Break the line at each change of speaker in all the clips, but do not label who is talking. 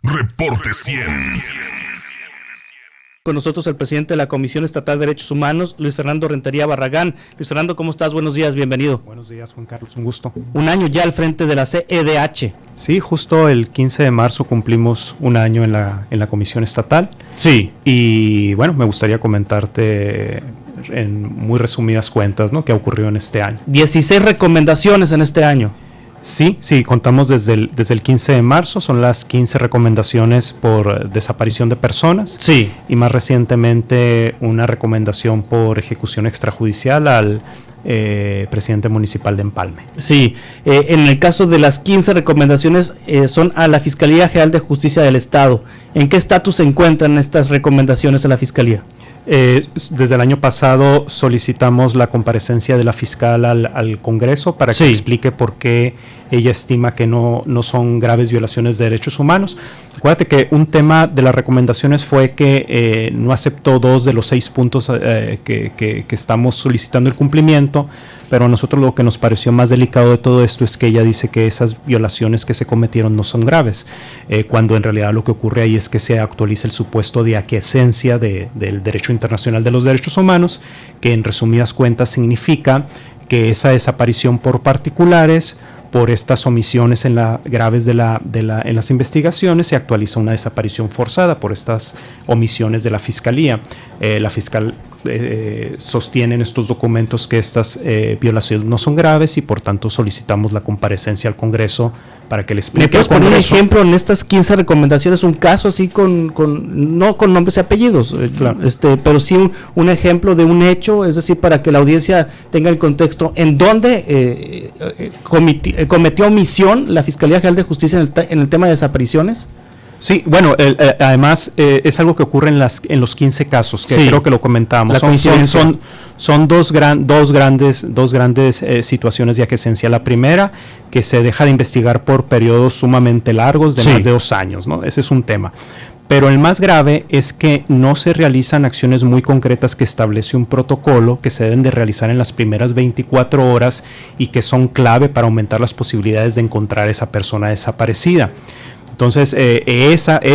Reporte 100.
Con nosotros el presidente de la Comisión Estatal de Derechos Humanos, Luis Fernando Rentería Barragán. Luis Fernando, ¿cómo estás? Buenos días, bienvenido.
Buenos días, Juan Carlos, un gusto.
Un año ya al frente de la CEDH.
Sí, justo el 15 de marzo cumplimos un año en la Comisión Estatal.
Sí.
Y bueno, me gustaría comentarte en muy resumidas cuentas, ¿no?, qué ocurrió en este año.
16 recomendaciones en este año.
Sí, contamos desde el 15 de marzo, son las 15 recomendaciones por desaparición de personas.
Sí.
Y más recientemente una recomendación por ejecución extrajudicial al presidente municipal de Empalme.
Sí, en el caso de las 15 recomendaciones son a la Fiscalía General de Justicia del Estado. ¿En qué estatus se encuentran estas recomendaciones a la Fiscalía?
Desde el año pasado solicitamos la comparecencia de la fiscal al Congreso para que explique por qué ella estima que no son graves violaciones de derechos humanos. Acuérdate que un tema de las recomendaciones fue que no aceptó 2 de los 6 puntos que estamos solicitando el cumplimiento, pero a nosotros lo que nos pareció más delicado de todo esto es que ella dice que esas violaciones que se cometieron no son graves, cuando en realidad lo que ocurre ahí es que se actualiza el supuesto de aquiescencia del derecho internacional de los derechos humanos, que en resumidas cuentas significa que esa desaparición por particulares, por estas omisiones graves en las investigaciones, se actualiza una desaparición forzada por estas omisiones de la Fiscalía. La fiscal sostiene en estos documentos que estas violaciones no son graves y por tanto solicitamos la comparecencia al Congreso para que le explique.
¿Me puedes poner un ejemplo en estas 15 recomendaciones, un caso así no con nombres y apellidos,
claro,
pero sí un ejemplo de un hecho, es decir, para que la audiencia tenga el contexto en dónde cometió omisión la Fiscalía General de Justicia en el tema de desapariciones?
Sí, bueno, además es algo que ocurre en los 15 casos, que creo que lo comentamos. Son dos grandes situaciones de aquiescencia. La primera, que se deja de investigar por periodos sumamente largos, de más de 2 años, ¿no? Ese es un tema. Pero el más grave es que no se realizan acciones muy concretas que establece un protocolo que se deben de realizar en las primeras 24 horas y que son clave para aumentar las posibilidades de encontrar a esa persona desaparecida. Entonces,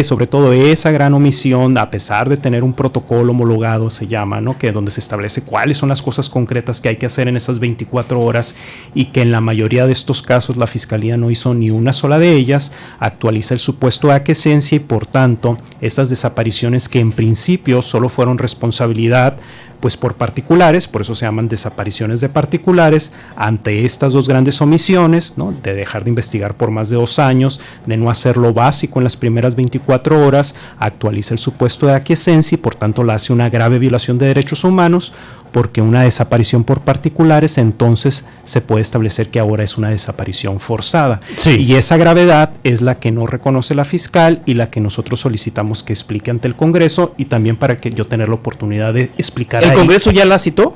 sobre todo esa gran omisión, a pesar de tener un protocolo homologado, se llama, ¿no?, que donde se establece cuáles son las cosas concretas que hay que hacer en esas 24 horas y que en la mayoría de estos casos la Fiscalía no hizo ni una sola de ellas, actualiza el supuesto de aquiescencia y por tanto esas desapariciones que en principio solo fueron responsabilidad pues por particulares, por eso se llaman desapariciones de particulares, ante estas 2 grandes omisiones, ¿no?, de dejar de investigar por más de 2 años, de no hacer lo básico en las primeras 24 horas, actualiza el supuesto de aquiescencia y por tanto la hace una grave violación de derechos humanos, porque una desaparición por particulares entonces se puede establecer que ahora es una desaparición forzada.
Sí.
Y esa gravedad es la que no reconoce la fiscal y la que nosotros solicitamos que explique ante el Congreso y también para que yo tener la oportunidad de explicar.
¿El Congreso ya la citó?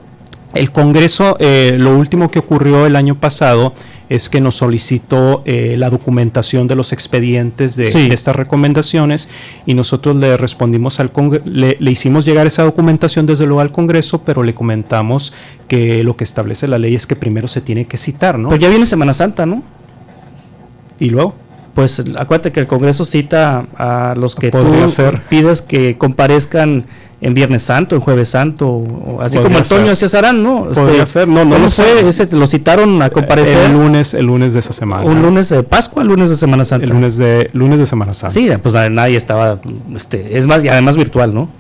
El Congreso, lo último que ocurrió el año pasado es que nos solicitó la documentación de los expedientes de estas recomendaciones y nosotros le respondimos le hicimos llegar esa documentación desde luego al Congreso, pero le comentamos que lo que establece la ley es que primero se tiene que citar, ¿no?
Pero ya viene Semana Santa, ¿no?
¿Y luego?
Pues acuérdate que el Congreso cita a los que tú pides que comparezcan en Viernes Santo, en Jueves Santo, o así como Antonio Cesarán, ¿no?
Podría ser, no lo sé.
Ese lo citaron a comparecer
el lunes de esa semana.
¿Un lunes de Pascua, el lunes de Semana Santa?
El lunes de Semana Santa.
Sí, pues nadie estaba, es más, y además virtual, ¿no?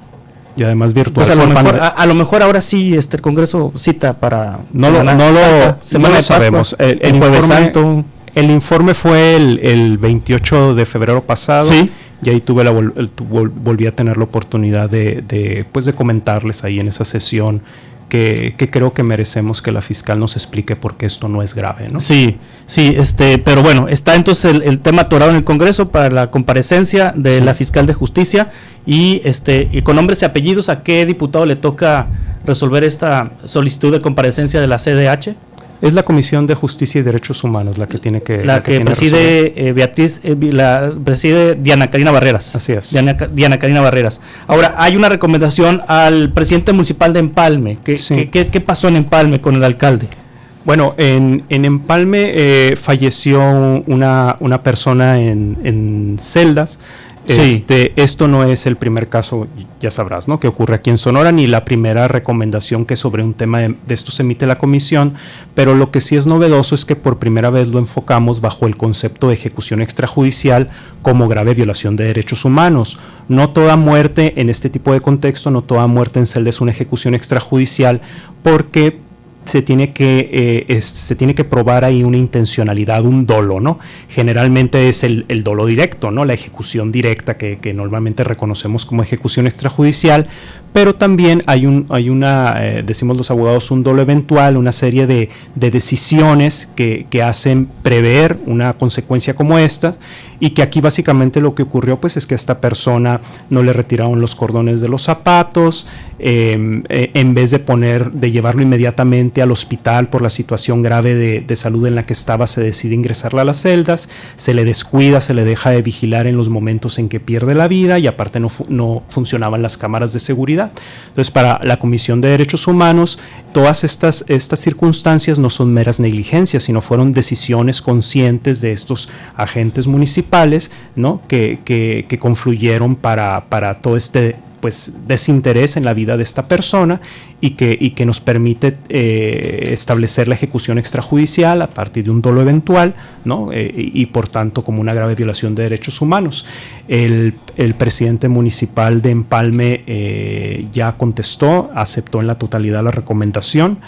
Y además virtual.
Pues a lo mejor ahora sí el Congreso cita para
Semana de sabemos.
El Jueves Santo.
El informe fue el 28 de febrero pasado.
Sí.
Y ahí volví a tener la oportunidad de comentarles ahí en esa sesión que creo que merecemos que la fiscal nos explique por qué esto no es grave, ¿no?
Sí, pero bueno, está entonces el tema atorado en el Congreso para la comparecencia de la fiscal de justicia y con nombres y apellidos, ¿a qué diputado le toca resolver esta solicitud de comparecencia de la CEDH?
Es la Comisión de Justicia y Derechos Humanos la que tiene que
preside preside Diana Karina Barreras.
Así es.
Diana Karina Barreras. Ahora, hay una recomendación al presidente municipal de Empalme. ¿Qué pasó en Empalme con el alcalde?
Bueno, en Empalme falleció una persona en celdas.
Sí.
Esto no es el primer caso, ya sabrás, ¿no?, que ocurre aquí en Sonora, ni la primera recomendación que sobre un tema de estos emite la comisión, pero lo que sí es novedoso es que por primera vez lo enfocamos bajo el concepto de ejecución extrajudicial como grave violación de derechos humanos. No toda muerte en este tipo de contexto, no toda muerte en celda es una ejecución extrajudicial, porque se tiene que probar ahí una intencionalidad, un dolo, ¿no? Generalmente es el dolo directo, ¿no?, la ejecución directa que normalmente reconocemos como ejecución extrajudicial, pero también hay una, decimos los abogados, un dolo eventual, una serie de decisiones que hacen prever una consecuencia como esta, y que aquí básicamente lo que ocurrió pues es que a esta persona no le retiraron los cordones de los zapatos, en vez de llevarlo inmediatamente al hospital por la situación grave de salud en la que estaba, se decide ingresarla a las celdas, se le descuida, se le deja de vigilar en los momentos en que pierde la vida, y aparte no funcionaban las cámaras de seguridad. Entonces, para la Comisión de Derechos Humanos, todas estas circunstancias no son meras negligencias, sino fueron decisiones conscientes de estos agentes municipales, ¿no?, que confluyeron para todo este pues desinterés en la vida de esta persona, y que nos permite establecer la ejecución extrajudicial a partir de un dolo eventual, ¿no?, y por tanto como una grave violación de derechos humanos. El presidente municipal de Empalme ya contestó, aceptó en la totalidad la recomendación.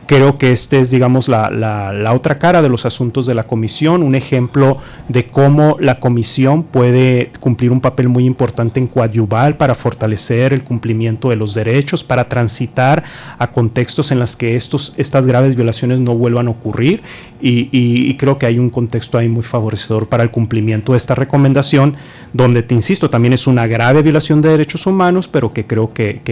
Creo que es, digamos, la otra cara de los asuntos de la comisión, un ejemplo de cómo la comisión puede cumplir un papel muy importante en coadyuvar para fortalecer el cumplimiento de los derechos, para transitar a contextos en los que estas graves violaciones no vuelvan a ocurrir, y creo que hay un contexto ahí muy favorecedor para el cumplimiento de esta recomendación, donde, te insisto, también es una grave violación de derechos humanos, pero que creo que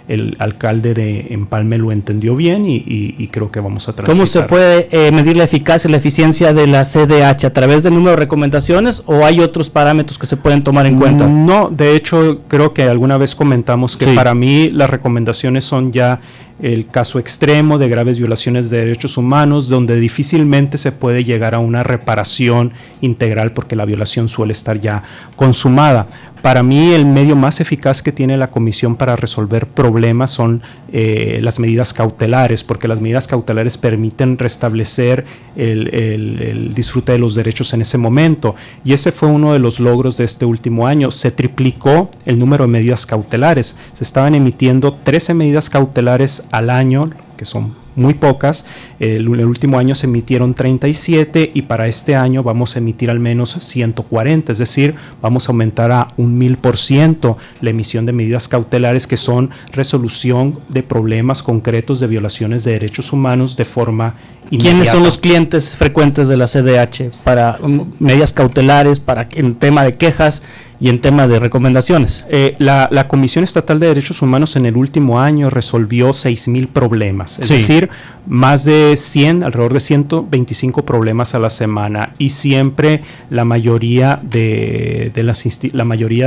el alcalde de Empalme lo entendió bien, y creo que vamos a transitar.
¿Cómo se puede medir la eficacia y la eficiencia de la CDH? ¿A través del número de recomendaciones, o hay otros parámetros que se pueden tomar en cuenta?
No, de hecho creo que alguna vez comentamos que para mí las recomendaciones son ya el caso extremo de graves violaciones de derechos humanos, donde difícilmente se puede llegar a una reparación integral porque la violación suele estar ya consumada. Para mí el medio más eficaz que tiene la comisión para resolver problemas son las medidas cautelares, porque las medidas cautelares permiten restablecer el disfrute de los derechos en ese momento, y ese fue uno de los logros de este último año. Se triplicó el número de medidas cautelares, se estaban emitiendo 13 medidas cautelares al año, que son muy pocas. El último año se emitieron 37, y para este año vamos a emitir al menos 140, es decir, vamos a aumentar a 1000% la emisión de medidas cautelares, que son resolución de problemas concretos de violaciones de derechos humanos de forma inmediata.
¿Quiénes son los clientes frecuentes de la CDH para medidas cautelares, para en tema de quejas y en tema de recomendaciones?
La Comisión Estatal de Derechos Humanos en el último año resolvió 6,000 problemas, es decir, más de 100, alrededor de 125 problemas a la semana, y siempre la mayoría de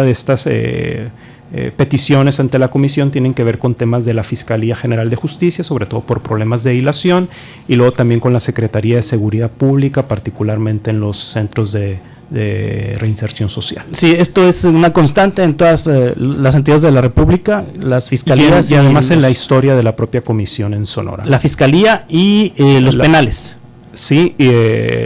estas peticiones ante la comisión tienen que ver con temas de la Fiscalía General de Justicia, sobre todo por problemas de dilación, y luego también con la Secretaría de Seguridad Pública, particularmente en los centros de reinserción social.
Sí, esto es una constante en todas las entidades de la República, las fiscalías
y además en la historia de la propia comisión en Sonora.
La Fiscalía y los penales.
Sí, y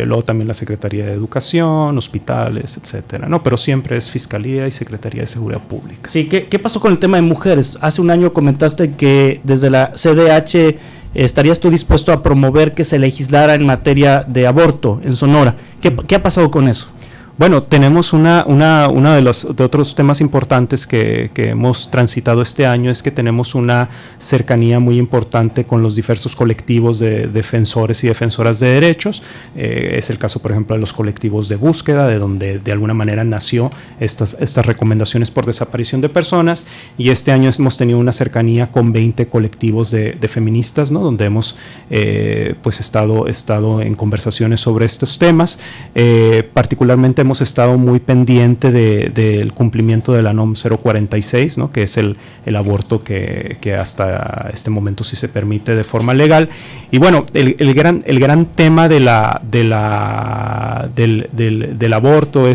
luego también la Secretaría de Educación, hospitales, etcétera, ¿no? Pero siempre es Fiscalía y Secretaría de Seguridad Pública.
Sí, ¿qué pasó con el tema de mujeres? Hace un año comentaste que desde la CDH estarías tú dispuesto a promover que se legislara en materia de aborto en Sonora. ¿Qué ha pasado con eso?
Bueno, tenemos una de los otros temas importantes que hemos transitado este año, es que tenemos una cercanía muy importante con los diversos colectivos de defensores y defensoras de derechos. Es el caso, por ejemplo, de los colectivos de búsqueda, de donde de alguna manera nació estas recomendaciones por desaparición de personas, y este año hemos tenido una cercanía con 20 colectivos de feministas, ¿no?, donde hemos pues estado en conversaciones sobre estos temas. Particularmente hemos estado muy pendiente del cumplimiento de la NOM 046, ¿no?, que es el aborto que hasta este momento sí se permite de forma legal. Y bueno, el gran tema del aborto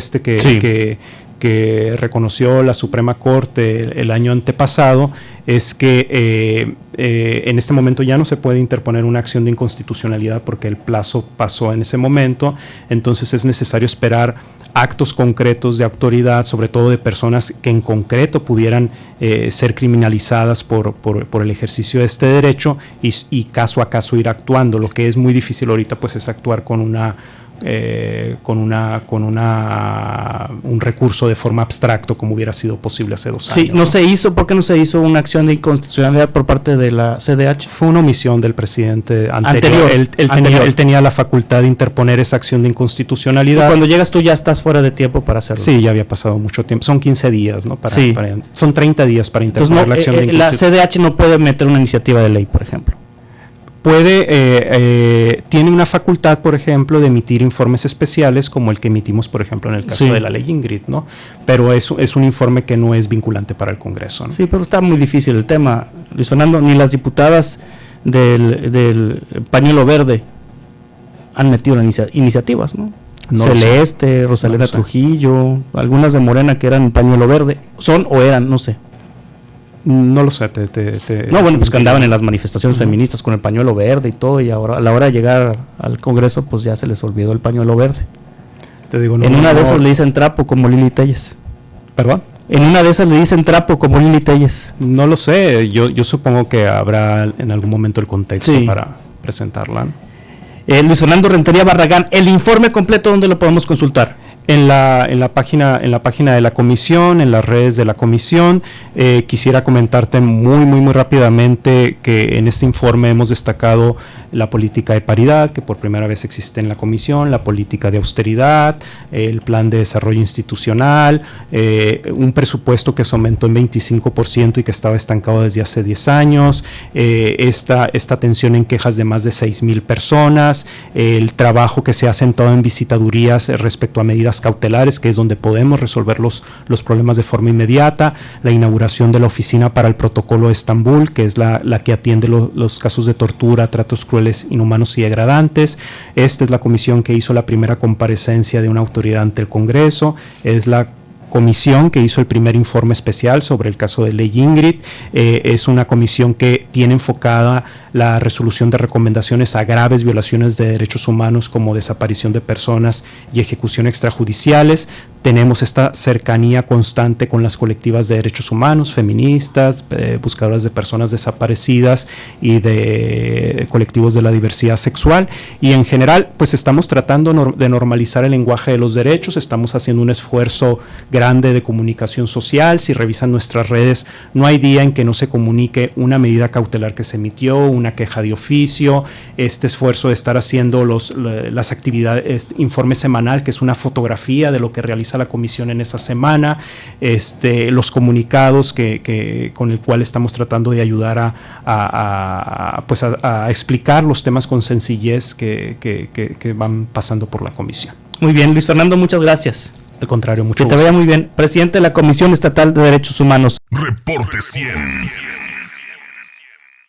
que reconoció la Suprema Corte el año antepasado es que en este momento ya no se puede interponer una acción de inconstitucionalidad porque el plazo pasó en ese momento, entonces es necesario esperar actos concretos de autoridad, sobre todo de personas que en concreto pudieran ser criminalizadas por el ejercicio de este derecho y caso a caso ir actuando. Lo que es muy difícil ahorita pues es actuar con un recurso de forma abstracto como hubiera sido posible hace 2 años.
Sí, no se hizo. ¿Por qué no se hizo una acción de inconstitucionalidad por parte de la CDH?
Fue una omisión del presidente anterior. Él tenía la facultad de interponer esa acción de inconstitucionalidad.
Y cuando llegas tú ya estás fuera de tiempo para hacerlo.
Sí, ya había pasado mucho tiempo. Son 15 días, ¿no? Son 30 días para interponer.
Entonces,
la acción de inconstitucionalidad.
La CDH no puede meter una iniciativa de ley, por ejemplo.
Tiene una facultad, por ejemplo, de emitir informes especiales como el que emitimos, por ejemplo, en el caso de la ley Ingrid, ¿no? Pero es un informe que no es vinculante para el Congreso, ¿no?
Sí, pero está muy difícil el tema, Luis Fernando. Ni las diputadas del pañuelo verde han metido iniciativas, ¿no? Celeste, Rosaleda Trujillo, algunas de Morena que eran pañuelo verde, son o eran, no sé.
No lo sé.
No, bueno, pues que andaban en las manifestaciones feministas con el pañuelo verde y todo, y ahora a la hora de llegar al Congreso, pues ya se les olvidó el pañuelo verde.
Te digo,
en una de esas le dicen trapo como Lili Telles.
¿Perdón?
En una de esas le dicen trapo como Lili Telles.
No lo sé, yo supongo que habrá en algún momento el contexto para presentarla.
Luis Fernando Rentería Barragán, el informe completo, ¿dónde lo podemos consultar?
En la página de la comisión, en las redes de la comisión. Quisiera comentarte muy rápidamente que en este informe hemos destacado la política de paridad, que por primera vez existe en la comisión, la política de austeridad, el plan de desarrollo institucional, un presupuesto que se aumentó en 25% y que estaba estancado desde hace 10 años, esta atención en quejas de más de 6,000 personas, el trabajo que se ha centrado en visitadurías respecto a medidas cautelares, que es donde podemos resolver los problemas de forma inmediata, la inauguración de la oficina para el protocolo de Estambul, que es la que atiende los casos de tortura, tratos crueles, inhumanos y degradantes. Esta es la comisión que hizo la primera comparecencia de una autoridad ante el Congreso, es la comisión que hizo el primer informe especial sobre el caso de ley Ingrid. Es una comisión que tiene enfocada la resolución de recomendaciones a graves violaciones de derechos humanos como desaparición de personas y ejecución extrajudiciales. Tenemos esta cercanía constante con las colectivas de derechos humanos, feministas, buscadoras de personas desaparecidas y de colectivos de la diversidad sexual, y en general pues estamos tratando de normalizar el lenguaje de los derechos, estamos haciendo un esfuerzo grande de comunicación social. Si revisan nuestras redes, no hay día en que no se comunique una medida cautelar que se emitió, una queja de oficio, este esfuerzo de estar haciendo las actividades, informe semanal, que es una fotografía de lo que realiza la comisión en esa semana, los comunicados con el cual estamos tratando de ayudar a explicar los temas con sencillez que van pasando por la comisión.
Muy bien, Luis Fernando, muchas gracias.
Al contrario, mucho
gusto. Que te vaya muy bien. Presidente de la Comisión Estatal de Derechos Humanos.
Reporte 100.